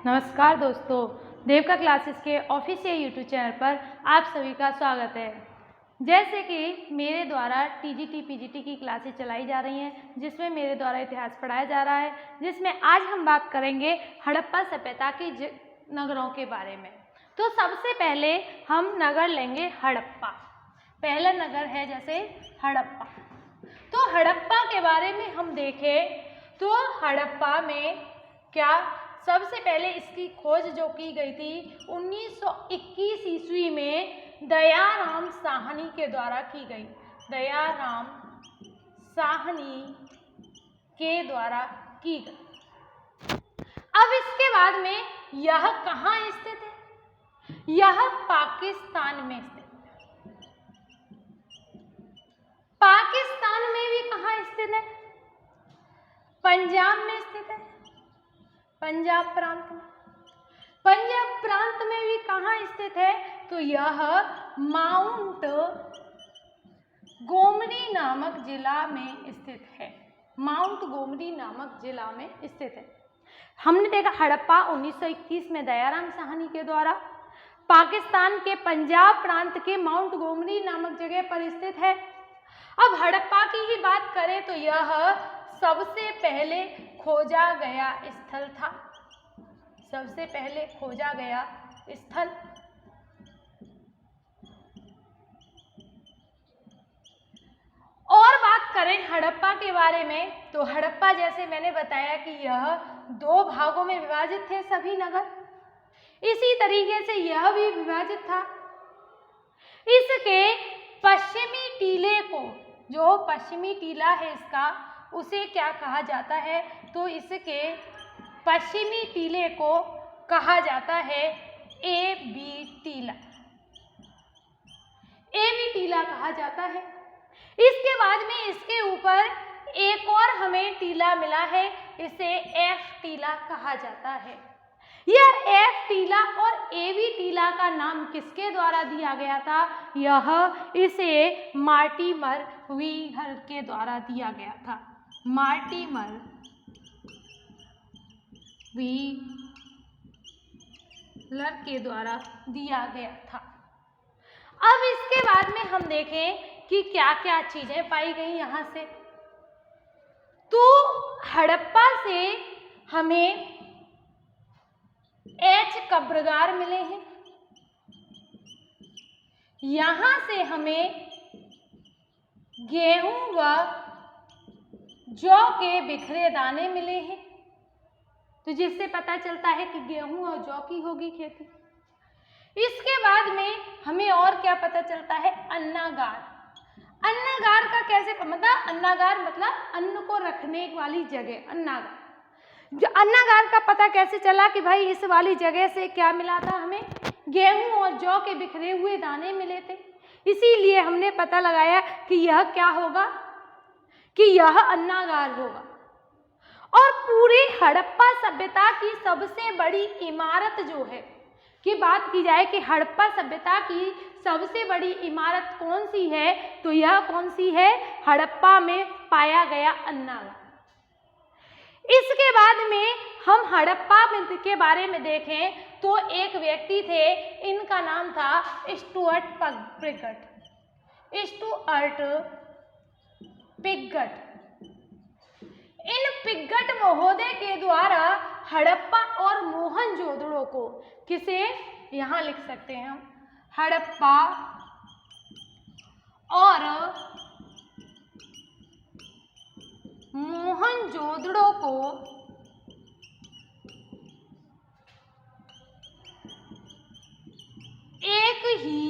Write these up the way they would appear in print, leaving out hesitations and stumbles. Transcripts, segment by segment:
नमस्कार दोस्तों, देविका क्लासेस के ऑफिशियल यूट्यूब चैनल पर आप सभी का स्वागत है। जैसे कि मेरे द्वारा टीजीटी पीजीटी की क्लासेस चलाई जा रही हैं, जिसमें मेरे द्वारा इतिहास पढ़ाया जा रहा है, जिसमें आज हम बात करेंगे हड़प्पा सभ्यता के नगरों के बारे में। तो सबसे पहले हम नगर लेंगे हड़प्पा। पहला नगर है जैसे हड़प्पा। तो हड़प्पा के बारे में हम देखें तो हड़प्पा में क्या सबसे पहले इसकी खोज जो की गई थी 1921 ईस्वी में दयाराम साहनी के द्वारा की गई। दयाराम साहनी के द्वारा की गई। अब इसके बाद में यह कहाँ स्थित है? यह पाकिस्तान में स्थित है। पाकिस्तान में भी कहाँ स्थित है? पंजाब में स्थित है। पंजाब प्रांत में। पंजाब प्रांत में भी कहाँ स्थित है? तो यह माउंट गोमती नामक जिला में स्थित है। माउंट गोमती नामक जिला में स्थित है। हमने देखा हड़प्पा 1921 में दयाराम साहनी के द्वारा पाकिस्तान के पंजाब प्रांत के माउंट गोमती नामक जगह पर स्थित है। अब हड़प्पा की ही बात करें तो यह सबसे पहले खोजा गया स्थल था। सबसे पहले खोजा गया स्थल। और बात करें हड़प्पा के बारे में तो हड़प्पा जैसे मैंने बताया कि यह 2 भागों में विभाजित थे सभी नगर। इसी तरीके से यह भी विभाजित था। इसके पश्चिमी टीले को, जो पश्चिमी टीला है इसका, उसे क्या कहा जाता है? तो इसके पश्चिमी टीले को कहा जाता है ए बी टीला। ए बी टीला कहा जाता है। इसके बाद में इसके ऊपर एक और हमें टीला मिला है, इसे एफ टीला कहा जाता है। यह एफ टीला और ए बी टीला का नाम किसके द्वारा दिया गया था? यह इसे मार्टिमर व्हीलर के द्वारा दिया गया था। मार्टिमर व्हीलर के द्वारा दिया गया था। अब इसके बाद में हम देखें कि क्या क्या चीजें पाई गई यहाँ से। तो हड़प्पा से हमें कब्रगार मिले हैं। यहाँ से हमें गेहूं व जौ के बिखरे दाने मिले हैं, तो जिससे पता चलता है कि गेहूं और जौ की होगी खेती। इसके बाद में हमें और क्या पता चलता है? अन्नागार। अन्नागार का कैसे मतलब? अन्नागार मतलब अन्न को रखने वाली जगह, अन्नागार। जो अन्नागार का पता कैसे चला कि भाई इस वाली जगह से क्या मिला था? हमें गेहूं और जौ के बिखरे हुए दाने मिले थे। इसीलिए हमने पता लगाया कि यह क्या होगा, कि यह अन्नागार होगा। और पूरी हड़प्पा सभ्यता की सबसे बड़ी इमारत जो है, की बात की जाए कि हड़प्पा सभ्यता की सबसे बड़ी इमारत कौन सी है, तो यह कौन सी है? हड़प्पा में पाया गया अन्नागार। इसके बाद में हम हड़प्पा के बारे में देखें तो एक व्यक्ति थे, इनका नाम था स्टुअर्ट पिगट। Stuart Piggott. इन पिगट महोदय के द्वारा हड़प्पा और मोहनजोदड़ो को, किसे यहाँ लिख सकते हैं हम, हड़प्पा और मोहनजोदड़ो को एक ही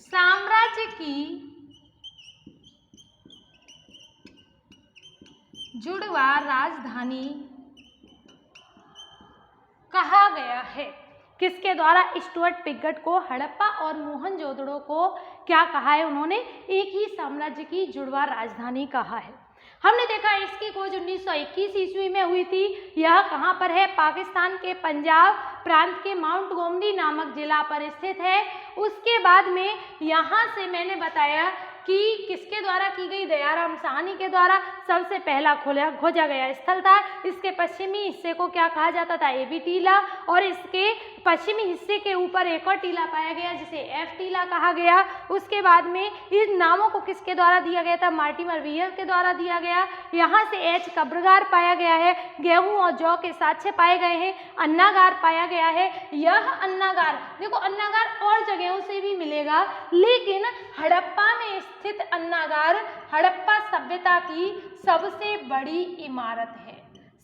साम्राज्य की जुड़वा राजधानी कहा गया है। किसके द्वारा? स्टुअर्ट पिगट को हड़प्पा और मोहनजोदड़ो को क्या कहा है उन्होंने? एक ही साम्राज्य की जुड़वा राजधानी कहा है। हमने देखा इसकी खोज 1921 ईस्वी में हुई थी। यह कहाँ पर है? पाकिस्तान के पंजाब प्रांत के माउंट गोमती नामक जिला पर स्थित है। उसके बाद में यहाँ से मैंने बताया कि किसके द्वारा की गई, दयाराम साहनी के द्वारा सबसे पहला खोजा गया स्थल था। इसके पश्चिमी हिस्से को क्या कहा जाता था, ए बी टीला, और इसके पश्चिमी हिस्से के ऊपर एक और टीला पाया गया जिसे एफ टीला कहा गया। उसके बाद में इन नामों को किसके द्वारा दिया गया था, मार्टिमर वियर के द्वारा दिया गया। यहाँ से एच कब्रगार पाया गया है, गेहूं और जौ के साक्ष्य पाए गए हैं, अन्नागार पाया गया है। यह अन्नागार, देखो अन्नागार और जगहों से भी मिलेगा, लेकिन हड़प्पा में स्थित अन्नागार हड़प्पा सभ्यता की सबसे बड़ी इमारत है।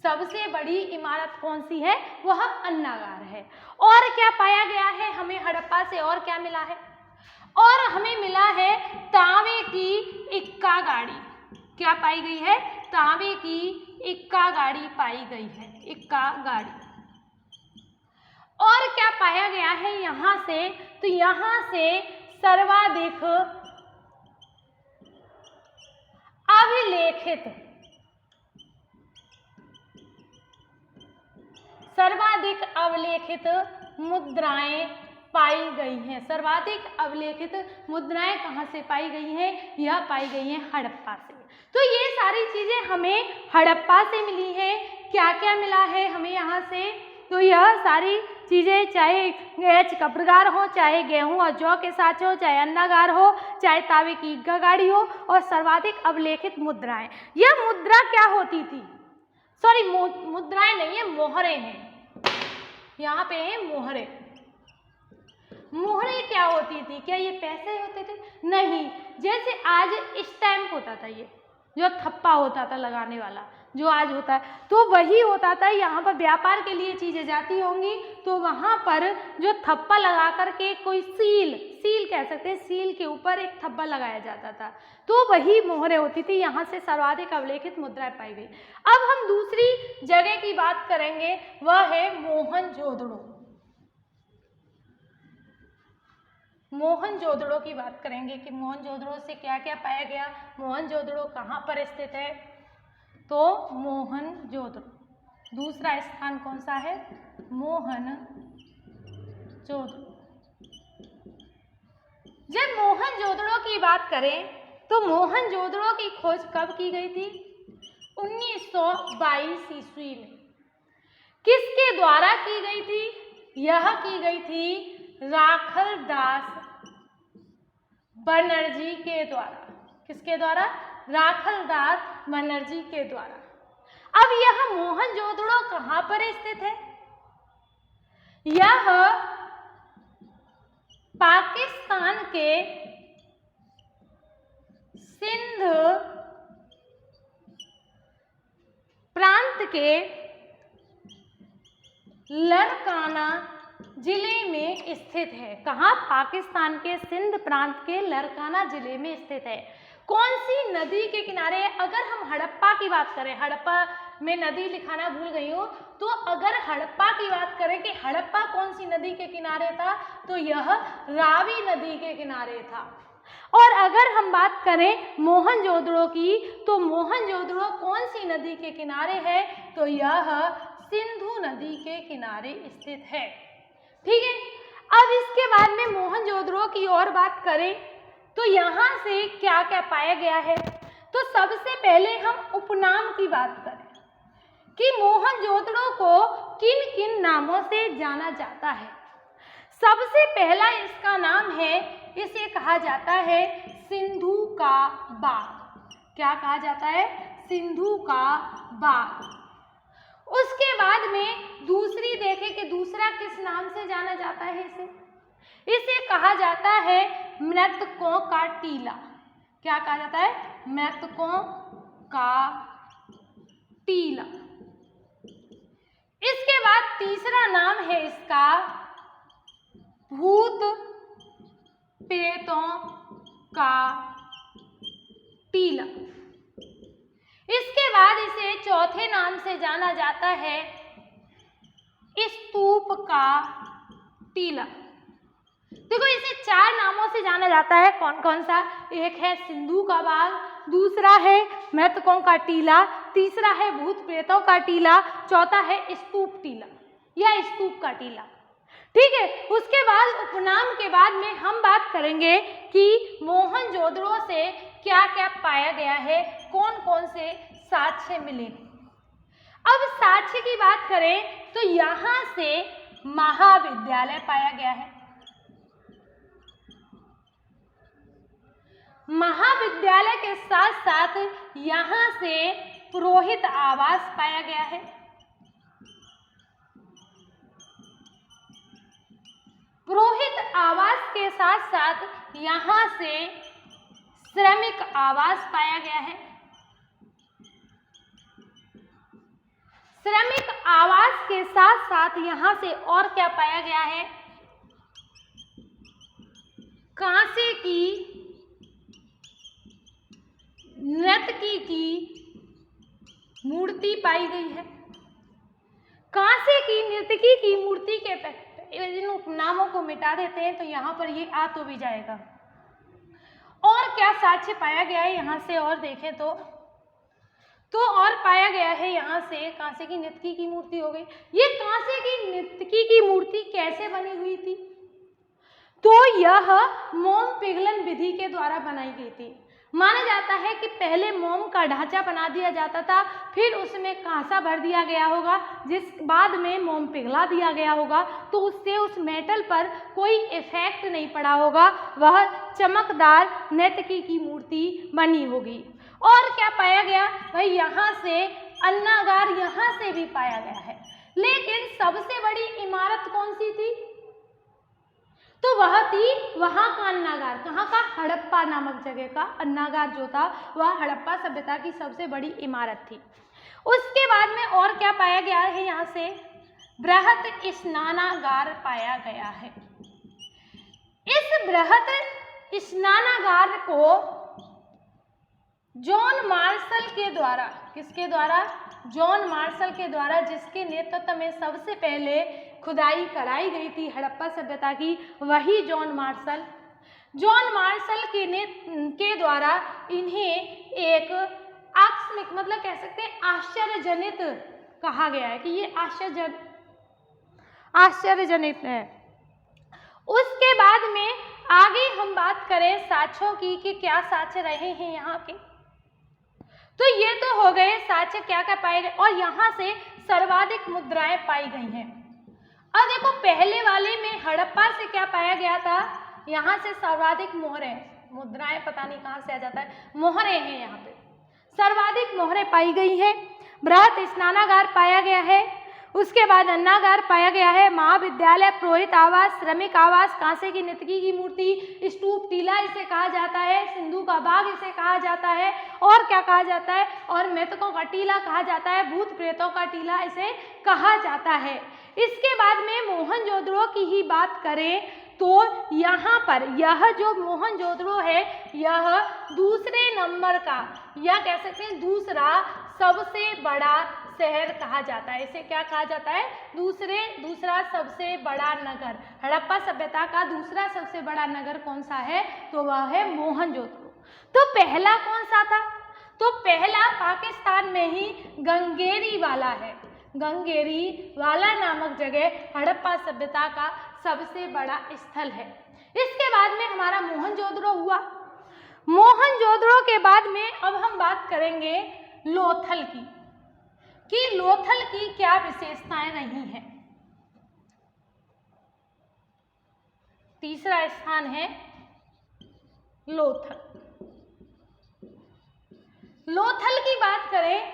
सबसे बड़ी इमारत कौन सी है, वह अन्नागार है। और क्या पाया गया है हमें हड़प्पा से, और क्या मिला है, और हमें मिला है तांबे की इक्का गाड़ी। क्या पाई गई है, तांबे की इक्का गाड़ी पाई गई है, इक्का गाड़ी। और क्या पाया गया है यहाँ से, तो यहाँ से सर्वाधिक अवलेखित मुद्राएं पाई गई हैं। सर्वाधिक अवलेखित मुद्राएं कहाँ से पाई गई हैं, यह पाई गई हैं हड़प्पा से। तो ये सारी चीजें हमें हड़प्पा से मिली हैं। क्या क्या मिला है हमें यहाँ से, तो यह सारी चीज़ें चाहे एच कब्रगार हो, चाहे गेहूं और जौ के साथ हो, चाहे अन्नागार हो, चाहे तांबे की इक्का गाड़ी हो, और सर्वाधिक अवलेखित मुद्राएं। यह मुद्रा क्या होती थी, सॉरी मुद्राएं नहीं है, मोहरे हैं। यहाँ पे है मोहरे। मोहरे क्या होती थी, क्या ये पैसे होते थे, नहीं। जैसे आज स्टैम्प होता था, ये जो थप्पा होता था लगाने वाला, जो आज होता है, तो वही होता था। यहाँ पर व्यापार के लिए चीज़ें जाती होंगी, तो वहाँ पर जो थप्पा लगा करके कोई सील कह सकते हैं, सील के ऊपर एक थप्पा लगाया जाता था, तो वही मोहरे होती थी। यहाँ से सर्वाधिक अवलेखित मुद्राएं पाई गई। अब हम दूसरी जगह की बात करेंगे, वह है मोहनजोदड़ो। मोहनजोदड़ो की बात करेंगे कि मोहनजोदड़ो से क्या क्या पाया गया, मोहनजोदड़ो कहाँ पर स्थित है, तो मोहनजोदड़ो दूसरा स्थान कौन सा है, मोहनजोदड़ो। जब मोहनजोदड़ो की बात करें तो मोहनजोदड़ो की खोज कब की गई थी, 1922 ईस्वी में। किसके द्वारा की गई थी, यह की गई थी राखलदास बनर्जी के द्वारा। किसके द्वारा, राखलदास बनर्जी के द्वारा। अब यह मोहनजोदड़ो कहाँ पर स्थित है, यह पाकिस्तान के सिंध प्रांत के लरकाना जिले में स्थित है। कहाँ, पाकिस्तान के सिंध प्रांत के लरकाना जिले में स्थित है। कौन सी नदी के किनारे है, अगर हम हड़प्पा की बात करें, हड़प्पा में नदी लिखाना भूल गई हूँ, तो अगर हड़प्पा की बात करें कि हड़प्पा कौन सी नदी के किनारे था, तो यह रावी नदी के किनारे था। और अगर हम बात करें मोहनजोदड़ो की, तो मोहनजोदड़ो कौन सी नदी के किनारे है, तो यह सिंधु नदी के किनारे स्थित है। ठीक है, अब इसके बाद में मोहनजोदड़ो की और बात करें तो यहाँ से क्या क्या पाया गया है, तो सबसे पहले हम उपनाम की बात करें कि मोहनजोदड़ो को किन किन नामों से जाना जाता है। सबसे पहला इसका नाम है, इसे कहा जाता है सिंधु का बाग। क्या कहा जाता है, सिंधु का बाग। उसके बाद में दूसरी देखें कि दूसरा किस नाम से जाना जाता है, इसे कहा जाता है मृतकों का टीला। क्या कहा जाता है, मृतकों का टीला। इसके बाद तीसरा नाम है इसका भूत प्रेतों का टीला। इसके बाद इसे चौथे नाम से जाना जाता है स्तूप का टीला। देखो इसे चार नामों से जाना जाता है, कौन कौन सा, एक है सिंधु का बाग, दूसरा है मृतकों का टीला, तीसरा है भूत प्रेतों का टीला, चौथा है स्तूप टीला या स्तूप का टीला। ठीक है। उसके बाद उपनाम के बाद में हम बात करेंगे कि मोहनजोदड़ो से क्या क्या पाया गया है, कौन कौन से साक्ष्य मिले। अब साक्ष्य की बात करें तो यहाँ से महाविद्यालय पाया गया है, महाविद्यालय के साथ साथ यहाँ से पुरोहित आवास पाया गया है, पुरोहित आवास के साथ साथ यहाँ से श्रमिक आवास पाया गया है, श्रमिक आवास के साथ साथ यहाँ से और क्या पाया गया है, कांसे की नर्तकी की मूर्ति पाई गई है। कांसे की नर्तकी की मूर्ति के इन उपनामों को मिटा देते हैं तो यहाँ पर ये आ तो भी जाएगा। और क्या साक्ष्य पाया गया है यहाँ से और देखें तो और पाया गया है यहाँ से कांसे की नर्तकी की मूर्ति हो गई। ये कांसे की नर्तकी की मूर्ति कैसे बनी हुई थी, तो यह मोम पिघलन विधि के द्वारा बनाई गई थी। माना जाता है कि पहले मोम का ढांचा बना दिया जाता था, फिर उसमें कांसा भर दिया गया होगा, जिस बाद में मोम पिघला दिया गया होगा, तो उससे उस मेटल पर कोई इफेक्ट नहीं पड़ा होगा, वह चमकदार नर्तकी की मूर्ति बनी होगी। और क्या पाया गया भाई, यहाँ से अन्नागार यहाँ से भी पाया गया है। लेकिन सबसे बड़ी इमारत कौन सी थी, तो वह थी वहाँ का अन्नागार, कहाँ का, हड़प्पा नामक जगह का अन्नागार जो था वह हड़प्पा सभ्यता की सबसे बड़ी इमारत थी। उसके बाद में और क्या पाया गया है, यहाँ से बृहत स्नानागार पाया गया है। इस बृहत स्नानागार को जॉन मार्शल के द्वारा, किसके द्वारा, जॉन मार्शल के द्वारा, जिसके नेतृत्व में सबसे पहले खुदाई कराई गई थी हड़प्पा सभ्यता की, वही जॉन मार्शल के द्वारा इन्हें एक आकस्मिक, मतलब कह सकते हैं आश्चर्यजनित कहा गया है कि ये आश्चर्यजनित है। उसके बाद में आगे हम बात करें साक्ष्यों की कि क्या साक्ष्य रहे हैं यहाँ के, तो ये तो हो गए साक्ष्य क्या क्या पाए गए। और यहाँ से सर्वाधिक मुद्राएं पाई गई हैं। अब देखो पहले वाले में हड़प्पा से क्या पाया गया था, यहाँ से सर्वाधिक मोहरें, मुद्राएं पता नहीं कहाँ से आ जाता है, मोहरें हैं, यहाँ पे सर्वाधिक मोहरें पाई गई हैं। बृहत स्नानागार पाया गया है, उसके बाद अन्नागार पाया गया है, महाविद्यालय, पुरोहित आवास, श्रमिक आवास, कांसे की नर्तकी की मूर्ति, स्तूप टीला इसे कहा जाता है, सिंधु का बाग इसे कहा जाता है, और क्या कहा जाता है, और मृतकों का टीला कहा जाता है, भूत प्रेतों का टीला इसे कहा जाता है। इसके बाद में मोहनजोदड़ो की ही बात करें तो यहाँ पर यह जो मोहनजोदड़ो है यह दूसरे नंबर का, या कह सकते हैं दूसरा सबसे बड़ा शहर कहा जाता है। इसे क्या कहा जाता है, दूसरा सबसे बड़ा नगर। हड़प्पा सभ्यता का दूसरा सबसे बड़ा नगर कौन सा है, तो वह है मोहनजोदड़ो। तो पहला कौन सा था, तो पहला पाकिस्तान में ही गंगेरी वाला है। गंगेरी वाला नामक जगह हड़प्पा सभ्यता का सबसे बड़ा स्थल है। इसके बाद में हमारा मोहनजोदड़ो हुआ। मोहनजोदड़ो के बाद में अब हम बात करेंगे लोथल की, कि लोथल की क्या विशेषताएं रही हैं। तीसरा स्थान है लोथल। लोथल की बात करें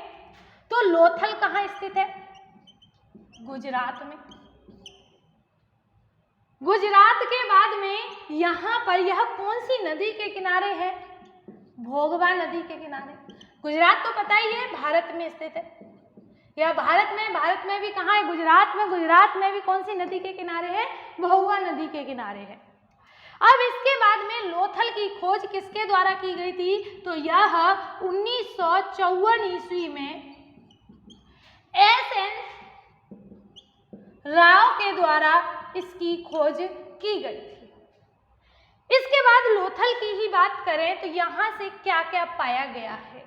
तो लोथल कहाँ स्थित है, गुजरात में। गुजरात के बाद में यहाँ पर यह कौन सी नदी के किनारे है, भोगवा नदी के किनारे। गुजरात तो पता ही है भारत में स्थित है, यह भारत में भी कहाँ है, गुजरात में भी कौन सी नदी के किनारे है, भोगवा नदी के किनारे है। अब इसके बाद में लोथल की खोज किसके द्वारा की गई थी, तो यह 1954 ईस्वी में S.N. राव के द्वारा इसकी खोज की गई थी। इसके बाद लोथल की ही बात करें तो यहाँ से क्या क्या पाया गया है,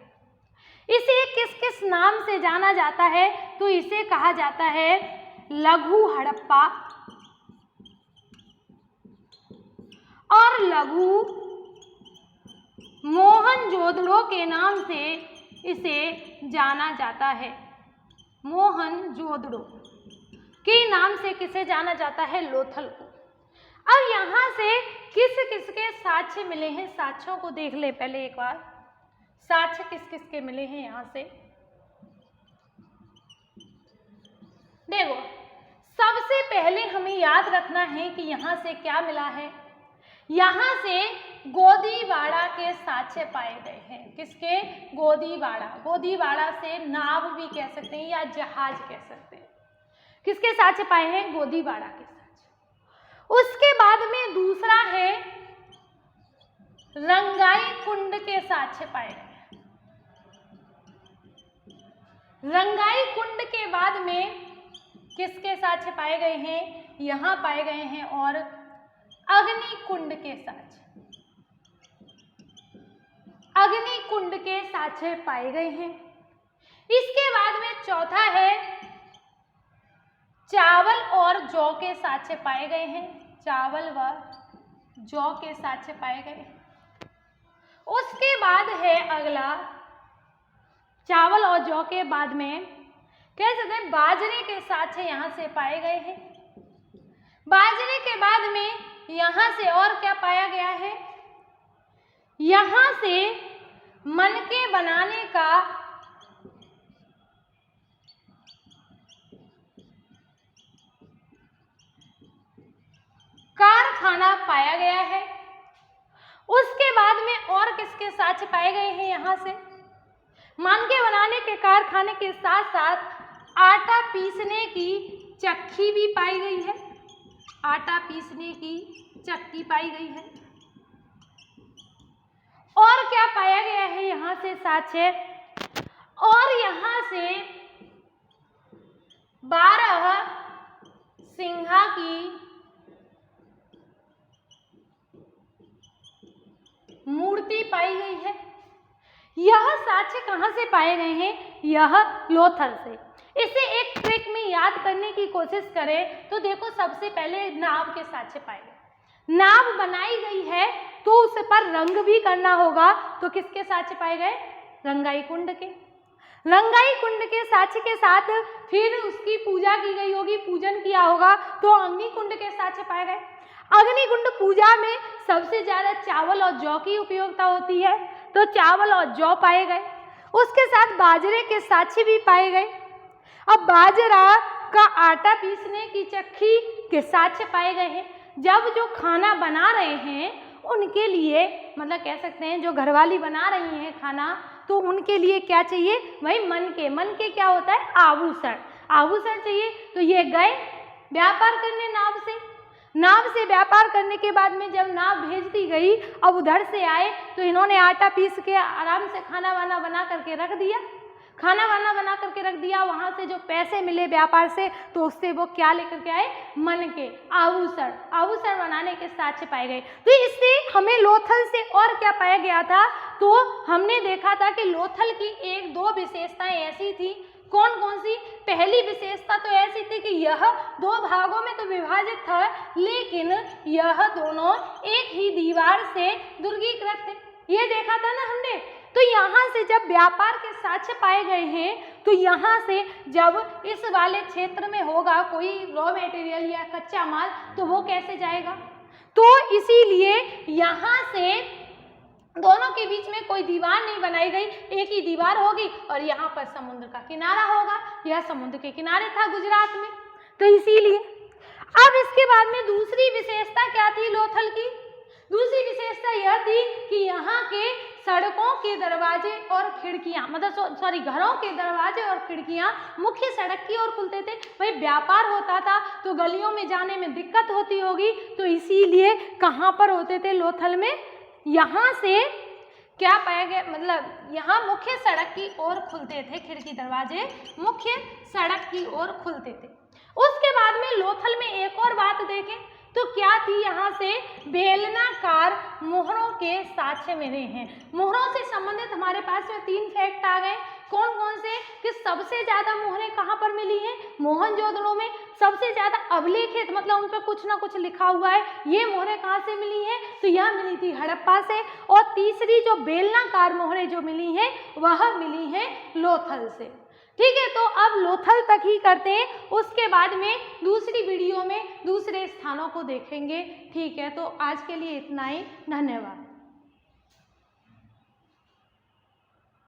इसे किस किस नाम से जाना जाता है, तो इसे कहा जाता है लघु हड़प्पा, और लघु मोहनजोदड़ो के नाम से इसे जाना जाता है। मोहनजोदड़ो के नाम से किसे जाना जाता है? लोथल को। अब यहाँ से किस किस के साक्ष्य मिले हैं, साक्ष्यों को देख ले पहले एक बार। साक्ष्य किस किस के मिले हैं यहाँ से देखो। सबसे पहले हमें याद रखना है कि यहाँ से क्या मिला है। यहाँ से गोदीवाड़ा के साक्ष्य पाए गए हैं। किसके? गोदीवाड़ा। गोदीवाड़ा से नाव भी कह सकते हैं या जहाज कह सकते हैं। किसके साक्ष्य पाए हैं? गोदीवाड़ा के साक्ष्य। उसके बाद में दूसरा है रंगाई कुंड के साक्ष्य पाए गए। रंगाई कुंड के बाद में किसके साक्ष्य पाए गए हैं? यहाँ पाए गए हैं। और अग्निकुंड के साक्ष्य, अग्निकुंड के साक्ष्य पाए गए हैं। इसके बाद में चौथा है चावल और जौ के साक्ष्य पाए गए हैं। चावल व जौ के साक्ष्य पाए गए। उसके बाद है अगला, चावल और जौ के बाद में कह सकते हैं बाजरे के साक्ष्य यहाँ से पाए गए हैं। बाजरे के बाद में यहाँ से और क्या पाया गया है? यहाँ से मनके बनाने का कारखाना पाया गया है। उसके बाद में और किसके साक्ष्य पाए गए हैं? यहाँ से मनके बनाने के कारखाने के साथ साथ आटा पीसने की चक्की भी पाई गई है। आटा पीसने की चक्की पाई गई है। और क्या पाया गया है यहाँ से साक्ष्य? और यहाँ से 12 सिंघा की मूर्ति पाई गई है। यह साक्ष्य कहाँ से पाए गए हैं? यह लोथल से। इसे एक ट्रिक में याद करने की कोशिश करें तो देखो, सबसे पहले नाव के साक्ष्य पाए गए। नाव बनाई गई है तो उस पर रंग भी करना होगा, तो किसके साक्ष्य पाए गए? रंगाई कुंड के। रंगाई कुंड के साक्ष्य के साथ फिर उसकी पूजा की गई होगी, पूजन किया होगा, तो अग्निकुंड के साक्ष्य पाए गए। अग्निकुंड पूजा में सबसे ज्यादा चावल और जौ की उपयोगिता होती है, तो चावल और जौ पाए गए। उसके साथ बाजरे के साक्ष्य भी पाए गए। अब बाजरा का आटा पीसने की चक्की के साक्ष्य पाए गए हैं। जब जो खाना बना रहे हैं उनके लिए, मतलब कह सकते हैं जो घरवाली बना रही हैं खाना, तो उनके लिए क्या चाहिए? वही मनके। मनके क्या होता है? आभूषण। आभूषण चाहिए। तो ये गए व्यापार करने नाव से। नाव से व्यापार करने के बाद में जब नाव भेज दी गई, अब उधर से आए तो इन्होंने आटा पीस के आराम से खाना वाना बना करके रख दिया। खाना वाना बना करके रख दिया। वहाँ से जो पैसे मिले व्यापार से, तो उससे वो क्या लेकर के आए? मनके, आभूषण। आभूषण बनाने के साक्ष्य पाए गए। तो इससे हमें लोथल से और क्या पाया गया था? तो हमने देखा था कि लोथल की 1-2 विशेषताएं ऐसी थी। कौन कौन सी? पहली विशेषता तो ऐसी थी कि यह 2 भागों में तो विभाजित था, लेकिन यह दोनों एक ही दीवार से दुर्गीकृत थे। ये देखा था ना हमने। तो यहाँ से जब व्यापार के साक्ष्य पाए गए हैं, तो यहाँ से जब इस वाले क्षेत्र में होगा कोई रॉ मटेरियल या कच्चा माल, तो वो कैसे जाएगा? तो इसीलिए यहाँ से दोनों के बीच में कोई दीवार नहीं बनाई गई, एक ही दीवार होगी और यहाँ पर समुद्र का किनारा होगा। यह समुद्र के किनारे था गुजरात में, तो इसीलिए। अब इसके बाद में दूसरी विशेषता क्या थी लोथल की? दूसरी विशेषता यह थी कि यहाँ के सड़कों के दरवाजे और खिड़कियाँ, मतलब सॉरी घरों के दरवाजे और खिड़कियाँ मुख्य सड़क की ओर खुलते थे। भाई व्यापार होता था तो गलियों में जाने में दिक्कत होती होगी, तो इसीलिए कहाँ पर होते थे? लोथल में। यहाँ से क्या पाया गया? मतलब यहाँ मुख्य सड़क की ओर खुलते थे, खिड़की दरवाजे मुख्य सड़क की ओर खुलते थे। उसके बाद में लोथल में एक और बात देखें तो क्या थी, यहाँ से बेलनाकार मोहरों के साक्ष्य मिले हैं। मोहरों से संबंधित हमारे पास में 3 फैक्ट आ गए। कौन कौन से, कि सबसे ज्यादा मोहरें कहाँ पर मिली हैं, मोहनजोदड़ो में। सबसे ज्यादा अभिलेखित, मतलब उन पर कुछ ना कुछ लिखा हुआ है, ये मोहरें कहाँ से मिली हैं, तो यह मिली थी हड़प्पा से। और तीसरी जो बेलनाकार मोहरें जो मिली हैं वह मिली हैं लोथल से। ठीक है, तो अब लोथल तक ही करते हैं, उसके बाद में दूसरी वीडियो में दूसरे स्थानों को देखेंगे। ठीक है, तो आज के लिए इतना ही, धन्यवाद।